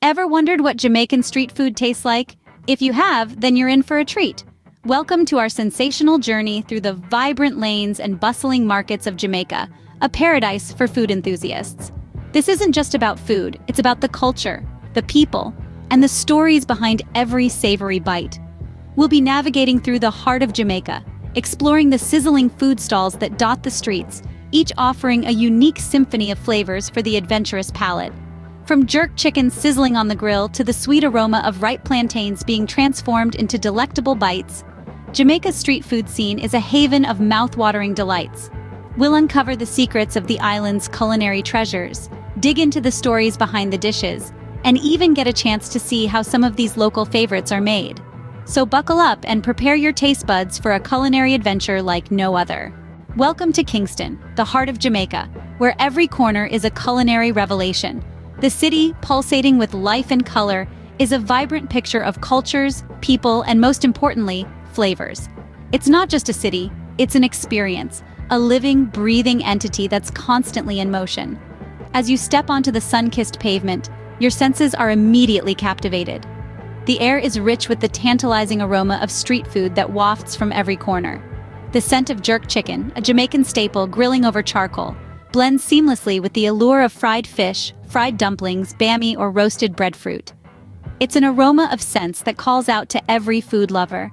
Ever wondered what Jamaican street food tastes like? If you have, then you're in for a treat. Welcome to our sensational journey through the vibrant lanes and bustling markets of Jamaica, a paradise for food enthusiasts. This isn't just about food, it's about the culture, the people, and the stories behind every savory bite. We'll be navigating through the heart of Jamaica, exploring the sizzling food stalls that dot the streets, each offering a unique symphony of flavors for the adventurous palate. From jerk chicken sizzling on the grill to the sweet aroma of ripe plantains being transformed into delectable bites, Jamaica's street food scene is a haven of mouth-watering delights. We'll uncover the secrets of the island's culinary treasures, dig into the stories behind the dishes, and even get a chance to see how some of these local favorites are made. So buckle up and prepare your taste buds for a culinary adventure like no other. Welcome to Kingston, the heart of Jamaica, where every corner is a culinary revelation. The city, pulsating with life and color, is a vibrant picture of cultures, people, and most importantly, flavors. It's not just a city, it's an experience, a living, breathing entity that's constantly in motion. As you step onto the sun-kissed pavement, your senses are immediately captivated. The air is rich with the tantalizing aroma of street food that wafts from every corner. The scent of jerk chicken, a Jamaican staple grilling over charcoal, blends seamlessly with the allure of fried fish, fried dumplings, bammy, or roasted breadfruit. It's an aroma of scents that calls out to every food lover.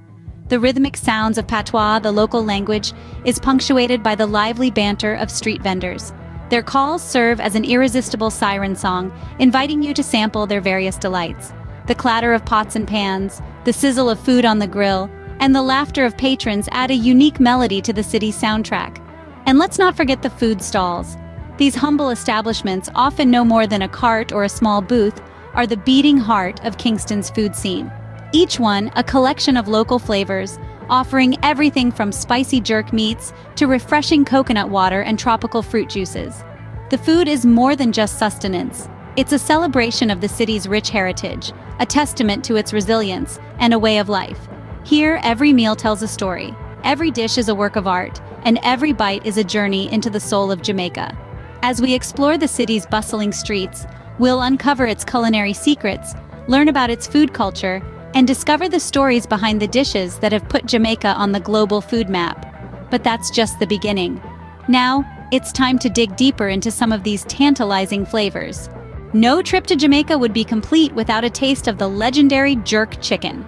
The rhythmic sounds of patois, the local language, is punctuated by the lively banter of street vendors. Their calls serve as an irresistible siren song, inviting you to sample their various delights. The clatter of pots and pans, the sizzle of food on the grill, and the laughter of patrons add a unique melody to the city's soundtrack. And let's not forget the food stalls. These humble establishments, often no more than a cart or a small booth, are the beating heart of Kingston's food scene. Each one a collection of local flavors, offering everything from spicy jerk meats to refreshing coconut water and tropical fruit juices. The food is more than just sustenance. It's a celebration of the city's rich heritage, a testament to its resilience, and a way of life. Here, every meal tells a story, every dish is a work of art, and every bite is a journey into the soul of Jamaica. As we explore the city's bustling streets, we'll uncover its culinary secrets, learn about its food culture, and discover the stories behind the dishes that have put Jamaica on the global food map. But that's just the beginning. Now, it's time to dig deeper into some of these tantalizing flavors. No trip to Jamaica would be complete without a taste of the legendary jerk chicken.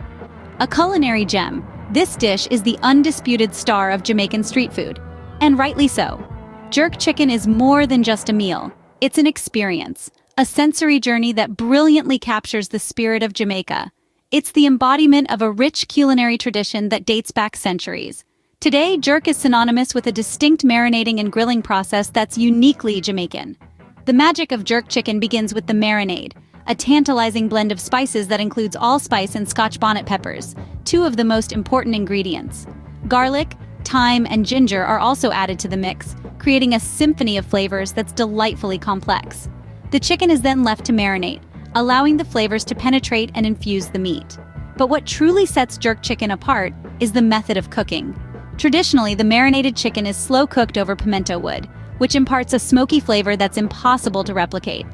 A culinary gem, this dish is the undisputed star of Jamaican street food. And rightly so. Jerk chicken is more than just a meal. It's an experience, a sensory journey that brilliantly captures the spirit of Jamaica. It's the embodiment of a rich culinary tradition that dates back centuries. Today, jerk is synonymous with a distinct marinating and grilling process that's uniquely Jamaican. The magic of jerk chicken begins with the marinade, a tantalizing blend of spices that includes allspice and Scotch bonnet peppers, two of the most important ingredients. Garlic, thyme, and ginger are also added to the mix, creating a symphony of flavors that's delightfully complex. The chicken is then left to marinate, allowing the flavors to penetrate and infuse the meat. But what truly sets jerk chicken apart is the method of cooking. Traditionally, the marinated chicken is slow-cooked over pimento wood, which imparts a smoky flavor that's impossible to replicate.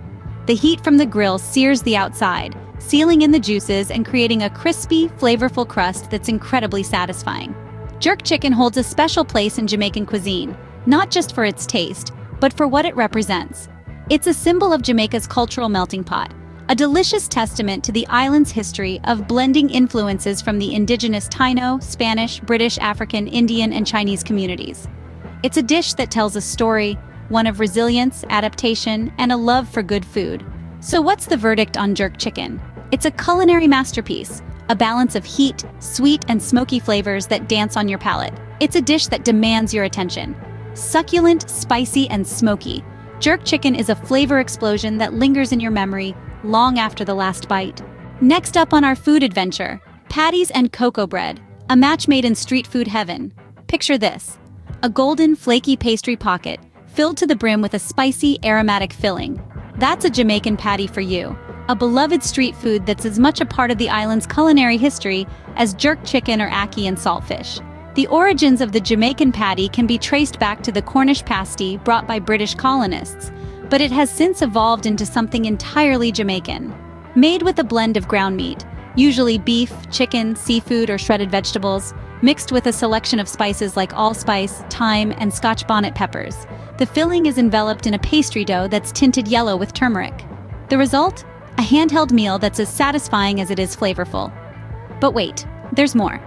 The heat from the grill sears the outside, sealing in the juices and creating a crispy, flavorful crust that's incredibly satisfying. Jerk chicken holds a special place in Jamaican cuisine, not just for its taste, but for what it represents. It's a symbol of Jamaica's cultural melting pot, a delicious testament to the island's history of blending influences from the indigenous Taino, Spanish, British, African, Indian, and Chinese communities. It's a dish that tells a story, one of resilience, adaptation, and a love for good food. So what's the verdict on jerk chicken? It's a culinary masterpiece, a balance of heat, sweet, and smoky flavors that dance on your palate. It's a dish that demands your attention. Succulent, spicy, and smoky, jerk chicken is a flavor explosion that lingers in your memory long after the last bite. Next up on our food adventure, patties and cocoa bread, a match made in street food heaven. Picture this. A golden, flaky pastry pocket, filled to the brim with a spicy, aromatic filling. That's a Jamaican patty for you, a beloved street food that's as much a part of the island's culinary history as jerk chicken or ackee and saltfish. The origins of the Jamaican patty can be traced back to the Cornish pasty brought by British colonists, but it has since evolved into something entirely Jamaican. Made with a blend of ground meat, usually beef, chicken, seafood, or shredded vegetables, mixed with a selection of spices like allspice, thyme, and Scotch bonnet peppers. The filling is enveloped in a pastry dough that's tinted yellow with turmeric. The result? A handheld meal that's as satisfying as it is flavorful. But wait, there's more.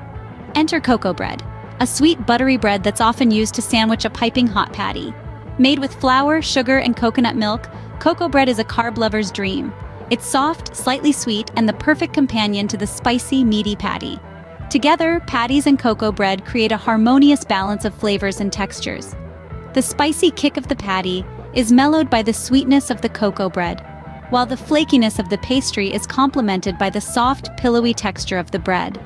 Enter cocoa bread, a sweet buttery bread that's often used to sandwich a piping hot patty. Made with flour, sugar, and coconut milk, cocoa bread is a carb lover's dream. It's soft, slightly sweet, and the perfect companion to the spicy, meaty patty. Together, patties and cocoa bread create a harmonious balance of flavors and textures. The spicy kick of the patty is mellowed by the sweetness of the cocoa bread, while the flakiness of the pastry is complemented by the soft, pillowy texture of the bread.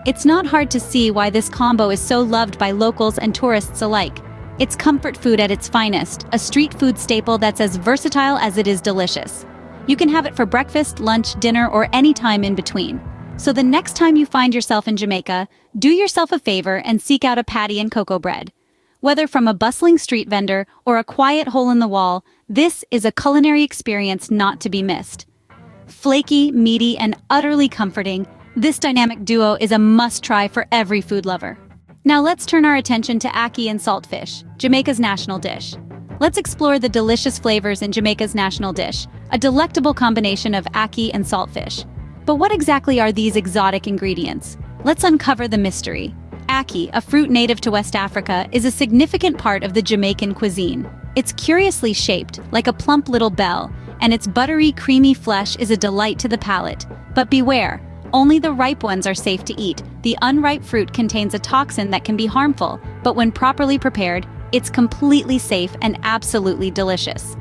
It's not hard to see why this combo is so loved by locals and tourists alike. It's comfort food at its finest, a street food staple that's as versatile as it is delicious. You can have it for breakfast, lunch, dinner, or any time in between. So the next time you find yourself in Jamaica, do yourself a favor and seek out a patty and cocoa bread. Whether from a bustling street vendor or a quiet hole in the wall, this is a culinary experience not to be missed. Flaky, meaty, and utterly comforting, this dynamic duo is a must-try for every food lover. Now let's turn our attention to ackee and saltfish, Jamaica's national dish. Let's explore the delicious flavors in Jamaica's national dish, a delectable combination of ackee and saltfish. But what exactly are these exotic ingredients? Let's uncover the mystery. Ackee, a fruit native to West Africa, is a significant part of the Jamaican cuisine. It's curiously shaped, like a plump little bell, and its buttery, creamy flesh is a delight to the palate. But beware, only the ripe ones are safe to eat. The unripe fruit contains a toxin that can be harmful, but when properly prepared, it's completely safe and absolutely delicious.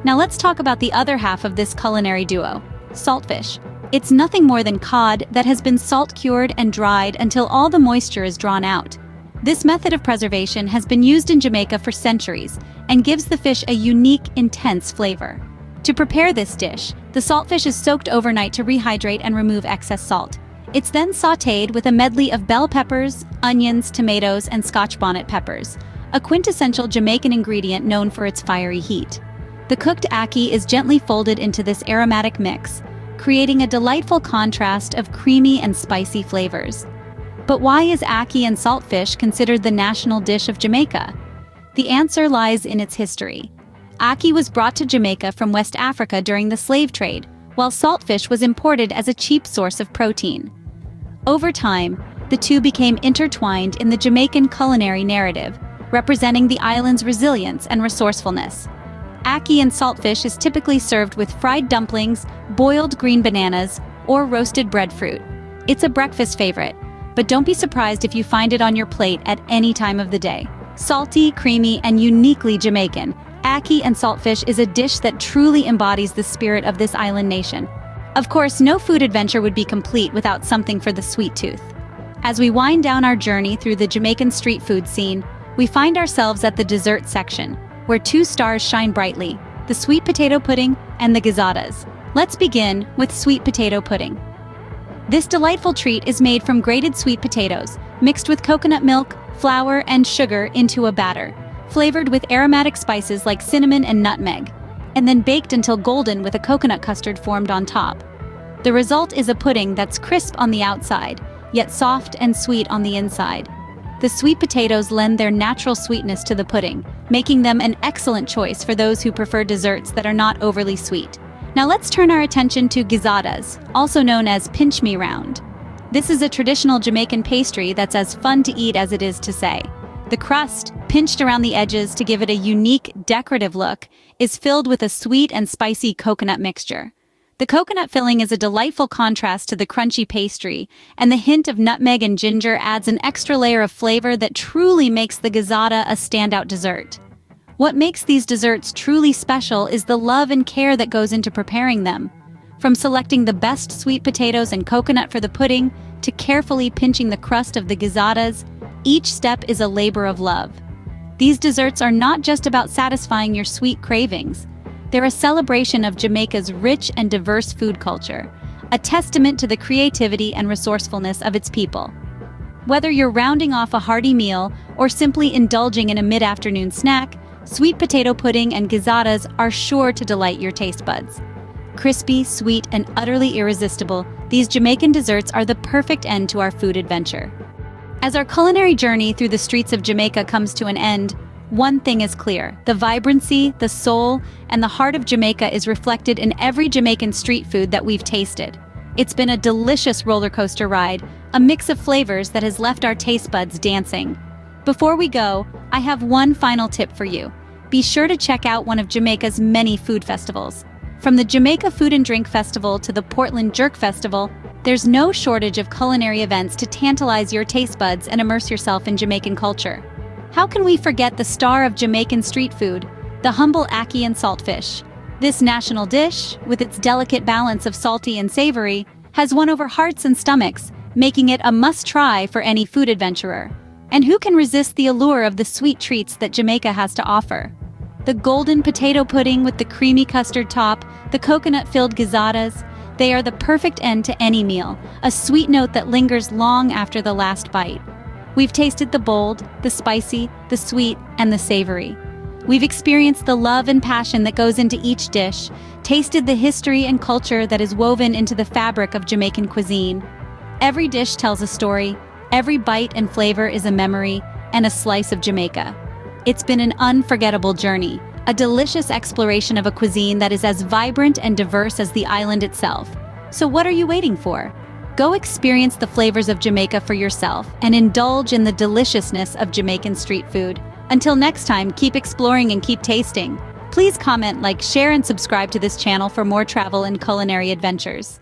Now let's talk about the other half of this culinary duo, saltfish. It's nothing more than cod that has been salt-cured and dried until all the moisture is drawn out. This method of preservation has been used in Jamaica for centuries and gives the fish a unique, intense flavor. To prepare this dish, the saltfish is soaked overnight to rehydrate and remove excess salt. It's then sautéed with a medley of bell peppers, onions, tomatoes, and Scotch bonnet peppers, a quintessential Jamaican ingredient known for its fiery heat. The cooked ackee is gently folded into this aromatic mix, creating a delightful contrast of creamy and spicy flavors. But why is ackee and saltfish considered the national dish of Jamaica? The answer lies in its history. Ackee was brought to Jamaica from West Africa during the slave trade, while saltfish was imported as a cheap source of protein. Over time, the two became intertwined in the Jamaican culinary narrative, representing the island's resilience and resourcefulness. Ackee and saltfish is typically served with fried dumplings, boiled green bananas, or roasted breadfruit. It's a breakfast favorite, but don't be surprised if you find it on your plate at any time of the day. Salty, creamy, and uniquely Jamaican, ackee and saltfish is a dish that truly embodies the spirit of this island nation. Of course, no food adventure would be complete without something for the sweet tooth. As we wind down our journey through the Jamaican street food scene, we find ourselves at the dessert section, where two stars shine brightly, the sweet potato pudding and the gizadas. Let's begin with sweet potato pudding. This delightful treat is made from grated sweet potatoes, mixed with coconut milk, flour, and sugar into a batter, flavored with aromatic spices like cinnamon and nutmeg, and then baked until golden with a coconut custard formed on top. The result is a pudding that's crisp on the outside, yet soft and sweet on the inside. The sweet potatoes lend their natural sweetness to the pudding, making them an excellent choice for those who prefer desserts that are not overly sweet. Now let's turn our attention to gizadas, also known as pinch me round. This is a traditional Jamaican pastry that's as fun to eat as it is to say. The crust, pinched around the edges to give it a unique, decorative look, is filled with a sweet and spicy coconut mixture. The coconut filling is a delightful contrast to the crunchy pastry, and the hint of nutmeg and ginger adds an extra layer of flavor that truly makes the gizada a standout dessert. What makes these desserts truly special is the love and care that goes into preparing them. From selecting the best sweet potatoes and coconut for the pudding, to carefully pinching the crust of the gizadas, each step is a labor of love. These desserts are not just about satisfying your sweet cravings. They're a celebration of Jamaica's rich and diverse food culture, a testament to the creativity and resourcefulness of its people. Whether you're rounding off a hearty meal or simply indulging in a mid-afternoon snack, sweet potato pudding and gizadas are sure to delight your taste buds. Crispy, sweet, and utterly irresistible, these Jamaican desserts are the perfect end to our food adventure. As our culinary journey through the streets of Jamaica comes to an end, one thing is clear: the vibrancy, the soul, and the heart of Jamaica is reflected in every Jamaican street food that we've tasted. It's been a delicious roller coaster ride, a mix of flavors that has left our taste buds dancing. Before we go, I have one final tip for you. Be sure to check out one of Jamaica's many food festivals. From the Jamaica Food and Drink Festival to the Portland Jerk Festival, there's no shortage of culinary events to tantalize your taste buds and immerse yourself in Jamaican culture. How can we forget the star of Jamaican street food, the humble ackee and saltfish? This national dish, with its delicate balance of salty and savory, has won over hearts and stomachs, making it a must-try for any food adventurer. And who can resist the allure of the sweet treats that Jamaica has to offer? The golden potato pudding with the creamy custard top, the coconut-filled gizadas, they are the perfect end to any meal, a sweet note that lingers long after the last bite. We've tasted the bold, the spicy, the sweet, and the savory. We've experienced the love and passion that goes into each dish, tasted the history and culture that is woven into the fabric of Jamaican cuisine. Every dish tells a story, every bite and flavor is a memory, and a slice of Jamaica. It's been an unforgettable journey, a delicious exploration of a cuisine that is as vibrant and diverse as the island itself. So what are you waiting for? Go experience the flavors of Jamaica for yourself and indulge in the deliciousness of Jamaican street food. Until next time, keep exploring and keep tasting. Please comment, like, share, and subscribe to this channel for more travel and culinary adventures.